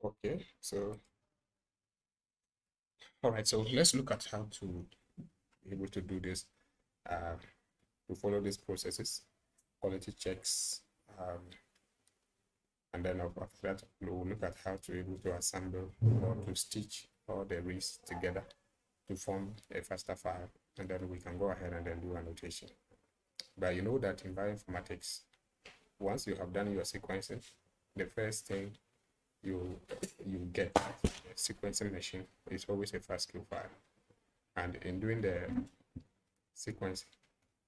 Okay, so all right, so let's look at how to be able to do this, uh, to follow these processes, quality checks, and then after that we'll look at how to be able to assemble or to stitch all the reads together to form a faster file, and then we can go ahead and then do annotation. But you know that in bioinformatics, once you have done your sequencing, the first thing you get a sequencing machine is always a FASTQ file. And in doing the sequence,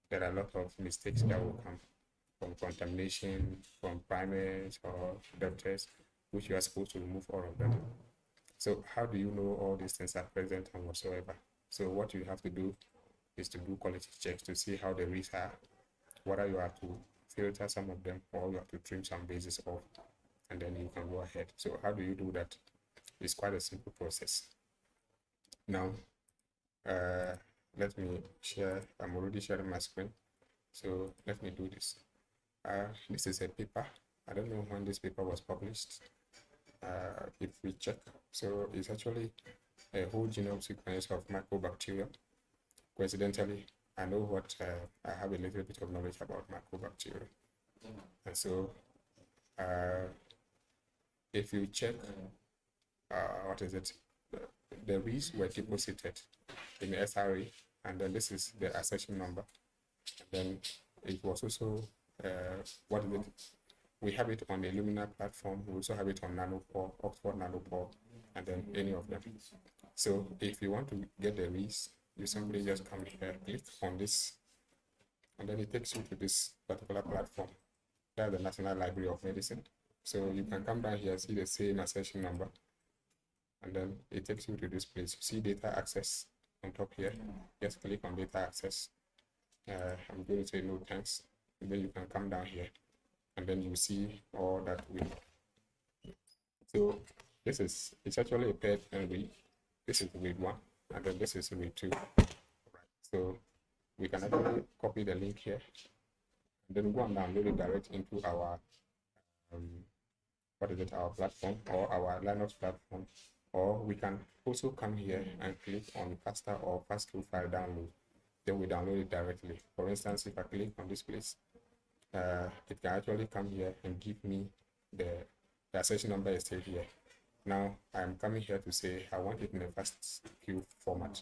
there are a lot of mistakes that will come from contamination, from primers or vectors, which you are supposed to remove all of them. So how do you know all these things are present and whatsoever? So what you have to do is to do quality checks to see how the reads are, whether you have to filter some of them or you have to trim some bases off, and then you can go ahead. So how do you do that? It's quite a simple process. Now, let me share. I'm already sharing my screen. So let me do this. This is a paper. I don't know when this paper was published. If we check, so it's actually a whole genome sequence of mycobacteria. Coincidentally, I know what I have a little bit of knowledge about mycobacteria, and so if you check, what is it? The reads were deposited in the SRA, and then this is the accession number. And then it was also, what is it? We have it on the Illumina platform. We also have it on Nanopore, Oxford Nanopore, and then any of them. So if you want to get the reads, you simply just come here, click on this, and then it takes you to this particular platform. That's the National Library of Medicine. So you can come down here, see the same accession number, and then it takes you to this place. You see data access on top here. Just click on data access. I'm going to say no thanks. And then you can come down here, and then you see all that we. So it's actually a paired and read. This is read 1, and then this is read 2. Right. So we can actually copy the link here, and then go and download it direct into our what is it, our platform or our Linux platform, or we can also come here and click on FASTA or FASTQ file download. Then we download it directly. For instance, if I click on this place, it can actually come here and give me the accession number is still here. Now I'm coming here to say I want it in a FASTQ format.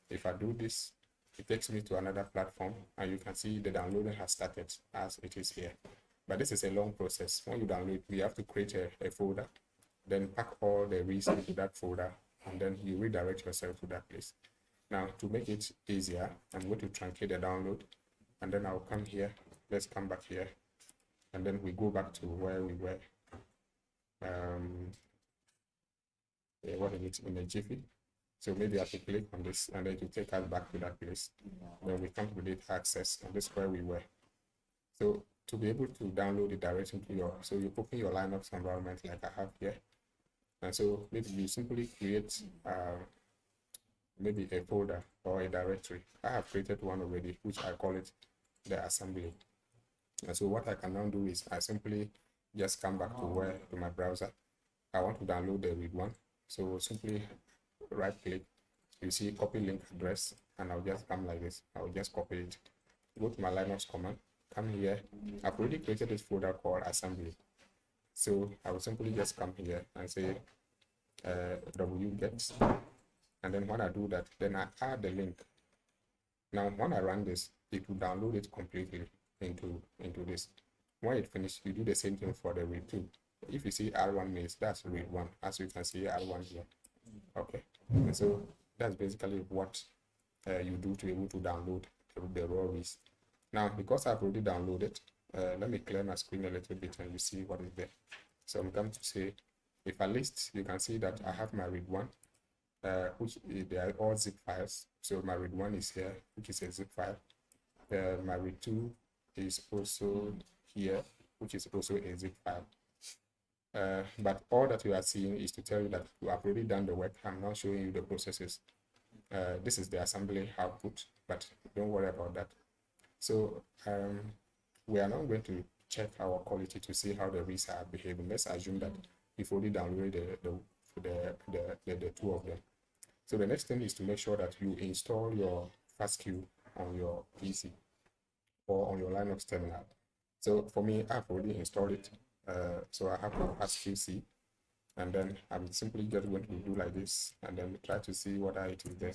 If I do this, it takes me to another platform, and you can see the downloading has started as it is here. But this is a long process. When you download, you have to create a folder, then pack all the reads into that folder, and then you redirect yourself to that place. Now, to make it easier, I'm going to truncate the download, and then I'll come here. Let's come back here, and then we go back to where we were. What is it, in a jiffy? So maybe I have to click on this, and then it will take us back to that place. Then we come to data access, and this is where we were. So to be able to download it directly to your, so you open your Linux environment like I have here, and so maybe you simply create maybe a folder or a directory. I have created one already, which I call it the assembly. And so what I can now do is I simply just come back to my browser. I want to download the read one, so simply right click, you see copy link address, and I'll just come like this. I'll just copy it, go to my Linux command, come here. I've already created this folder called assembly, so I will simply just come here and say wget, and then when I do that, then I add the link. Now when I run this, it will download it completely into this. When it finishes, you do the same thing for the read 2. If you see R1 means that's read 1, as you can see R1 here. Okay, and so that's basically what you do to be able to download the raw reads. Now, because I've already downloaded, let me clear my screen a little bit and you see what is there. So I'm going to say, if I list, you can see that I have my read 1, which they are all zip files. So my read 1 is here, which is a zip file. My read 2 is also here, which is also a zip file. But all that you are seeing is to tell you that you have already done the work. I'm not showing you the processes. This is the assembly output, but don't worry about that. So we are now going to check our quality to see how the reads are behaving. Let's assume that you've already downloaded the two of them. So the next thing is to make sure that you install your FastQ on your PC or on your Linux terminal. So for me, I've already installed it. So I have my FastQC, and then I'm simply just going to do like this and then try to see whether it is there.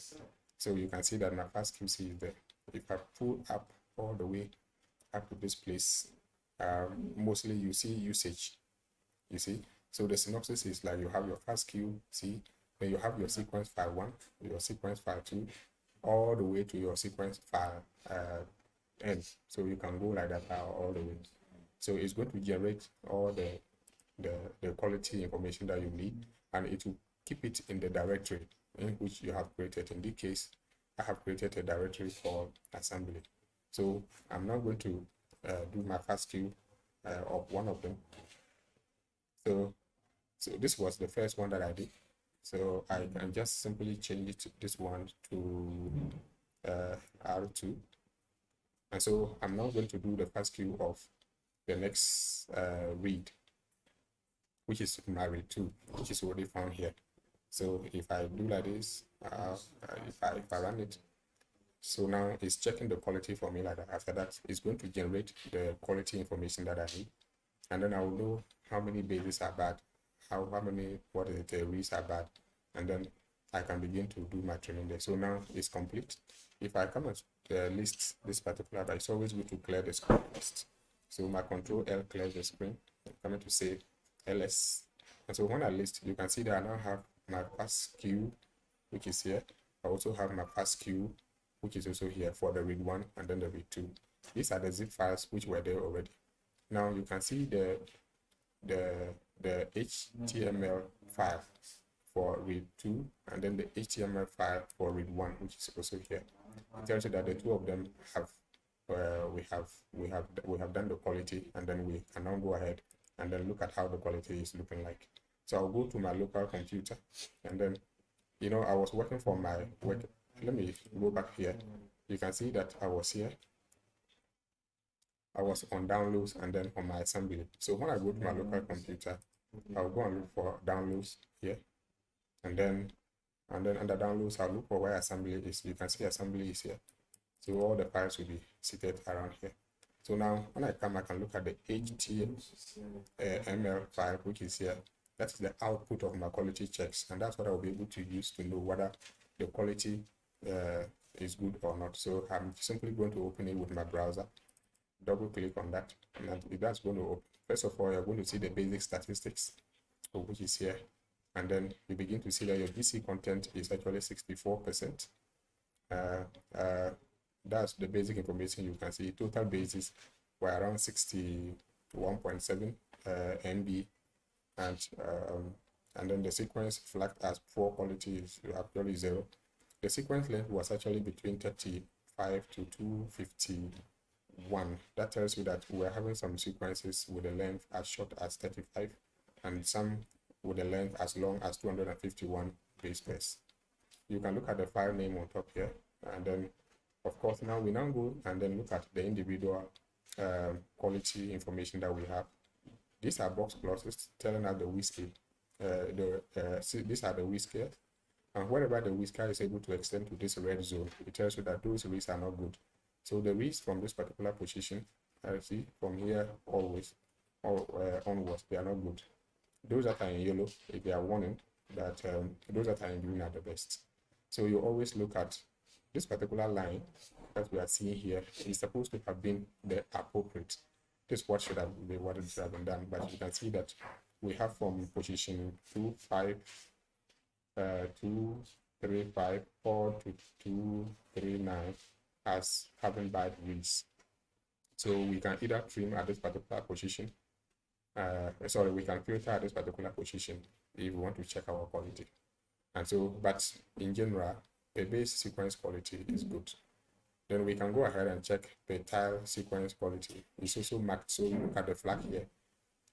So you can see that my FastQC is there. If I pull up all the way up to this place, mostly you see usage. You see, so the synopsis is like you have your FastQC, then you have your sequence file 1, your sequence file 2, all the way to your sequence file n. So you can go like that all the way. So it's going to generate all the quality information that you need, and it will keep it in the directory in which you have created. In this case, I have created a directory called assembly. So I'm now going to do my FastQ of one of them. So this was the first one that I did. So I can just simply change it, this one to R2. And so I'm now going to do the FastQ of the next read, which is my read 2, which is already found here. So if I do like this, if I run it, so now it's checking the quality for me like that. After that, it's going to generate the quality information that I need. And then I will know how many bases are bad, how many, what is it, the reads are bad. And then I can begin to do my training there. So now it's complete. If I come and list this particular, it's always good to clear the screen list. So my Control L clears the screen. I'm coming to say ls. And so when I list, you can see that I now have my FastQ, which is here. I also have my FastQ, which is also here for the read 1 and then the read 2. These are the zip files which were there already. Now you can see the HTML file for read 2 and then the HTML file for read 1, which is also here. It tells you that the two of them have we have done the quality, and then we can now go ahead and then look at how the quality is looking like. So I'll go to my local computer, and then I was working for my work. Let me go back here. You can see that I was here. I was on downloads and then on my assembly. So when I go to my local computer, I'll go and look for downloads here, and then under downloads, I'll look for where assembly is. You can see assembly is here. So all the files will be seated around here. So now when I come, I can look at the HTML file, which is here. That's the output of my quality checks, and that's what I'll be able to use to know whether the quality is good or not. So I'm simply going to open it with my browser. Double click on that, and that's going to open. First of all, you're going to see the basic statistics, which is here, and then you begin to see that your GC content is actually 64%. That's the basic information. You can see total bases were around 61.7 MB, and then the sequence flagged as poor quality is actually 0. The sequence length was actually between 35 to 251. That tells you that we're having some sequences with a length as short as 35 and some with a length as long as 251 base pairs. You can look at the file name on top here, and then of course now we go and then look at the individual quality information that we have. These are box clauses telling us the whiskey. These are the whiskers, and wherever the whisker is able to extend to this red zone, it tells you that those reads are not good. So the reads from this particular position, see from here always onwards, they are not good. Those that are in yellow, if they are warning that those that are in green are the best. So you always look at this particular line that we are seeing here is supposed to have been the appropriate. This is what should have been what it should have been done, but you can see that we have from position 235 or to 239 as having bad reads. So we can either trim at this particular position. We can filter at this particular position if we want to check our quality. And so, but in general, the base sequence quality is good. Then we can go ahead and check the tile sequence quality. It's also marked. So look at the flag here.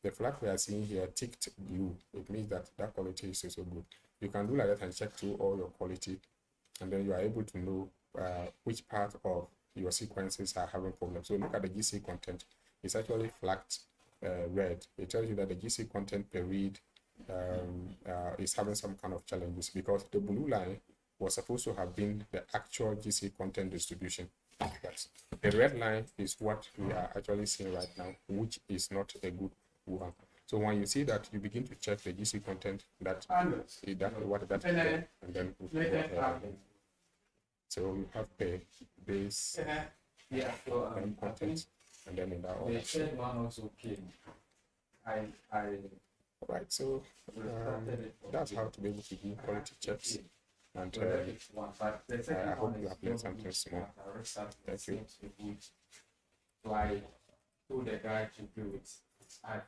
The flag we are seeing here ticked blue. It means that that quality is also good. You can do like that and check through all your quality, and then you are able to know which part of your sequences are having problems. So look at the GC content. It's actually flagged red. It tells you that the GC content per read is having some kind of challenges, because the blue line was supposed to have been the actual GC content distribution. But the red line is what we are actually seeing right now, which is not a good one. So when you see that, you begin to check the GC content that what that is, and then so you have the base content, and then in that order. The third one also came. Right, so that's how to be able to do quality checks. And I hope you have learned something small. Thank you. So I told the guy to do it. I